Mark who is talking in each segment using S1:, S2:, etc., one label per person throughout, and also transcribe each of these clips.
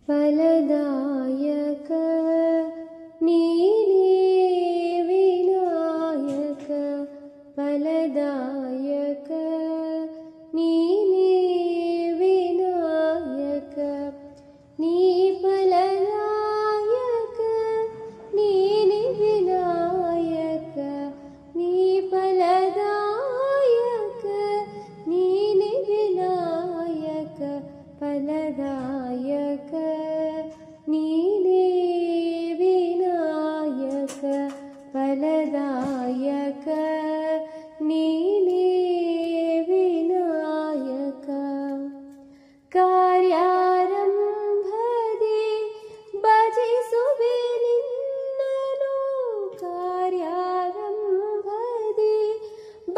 S1: फलदायक नीने विनायक फलदायक नीने विनायक नी फलदायक नीने विनायक नी फलदायक नीने विनायक फलदायक नीने विनायक फलदायक नीने विनायक कार्यारंभदि भजिसुवे निन्ननु कार्यारंभदि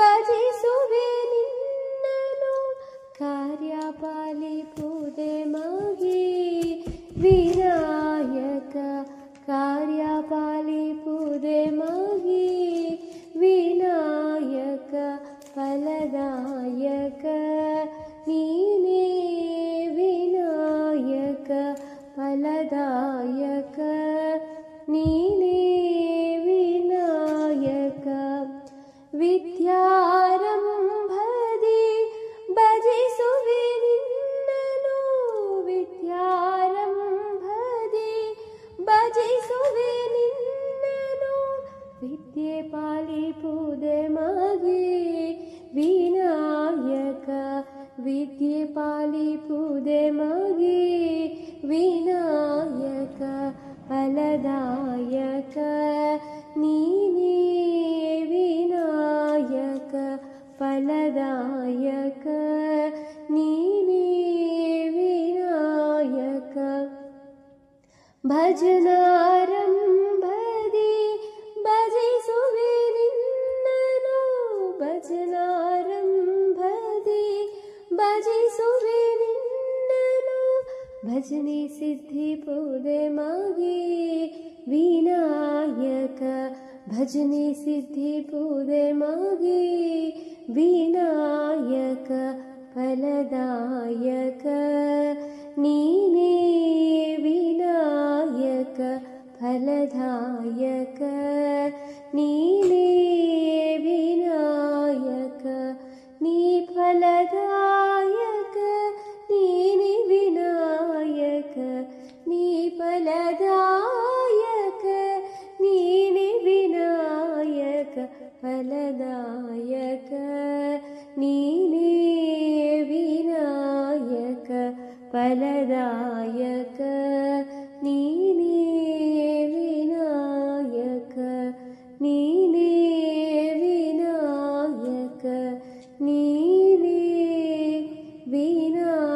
S1: भजिसुवे निन्ननु ಕಾರ್ಯಪಾಲಿಪುದೆ ಮಗಿ ವಿನಾಯಕ ಕಾರ್ಯಪಾಲಿಪುದೆ ಮಗಿ ವಿನಾಯಕ ಫಲದಾಯಕ ನೀನೇ ವಿನಾಯಕ ಫಲದಾಯಕ ನೀನೇ ವಿನಾಯಕ ವಿದ್ಯಾರಂಭದಿ ಭಜಿಸುವೆ ನಿನ್ನನು ವಿದ್ಯಾರಂಭದಿ ಭಜಿಸುವೆ ನಿನ್ನನು ವಿದ್ಯೆ ಪಾಲಿಪುದೆ ಮಗಿ ವಿನಾಯಕ ವಿದ್ಯೆ ಪಾಲಿಪುದೆ ಮಗಿ ವಿನಾಯಕ ಫಲದಾಯಕ ನೀನೇ ವಿನಾಯಕ ಫಲದಾಯಕ ನೀನೇ ವಿನಾಯಕ ಭಜನಾರಂಭದಿ ಭಜಿಸುವೆ ನಿನ್ನನು ಭಜನಾರಂಭದಿ ಭಜಿಸುವೆ ನಿನ್ನನು ಭಜನೆ ಸಿದ್ಧಿಪುದೆ ಮಗಿ ವಿನಾಯಕ ಭಜನೆ ಸಿದ್ಧಿಪುದೆ ಮಗಿ ವಿನಾಯಕ ಫಲದಾಯಕ ನೀನೇ ವಿನಾಯಕ ಫಲದಾಯಕ ನೀನೇ ವಿನಾಯಕ ನೀ ಫಲದಾಯಕ ನೀನೇ ವಿನಾಯಕ ನೀ ಫಲದಾಯಕ ನೀನೇ ವಿನಾಯಕ ಫಲದಾಯಕ ನೀನೇ ವಿನಾಯಕ ಫಲದಾಯಕ ನೀನೇ ವಿನಾಯಕ ನೀನೇ ವಿನಾಯಕ ನೀನೇ ವಿನಾಯಕ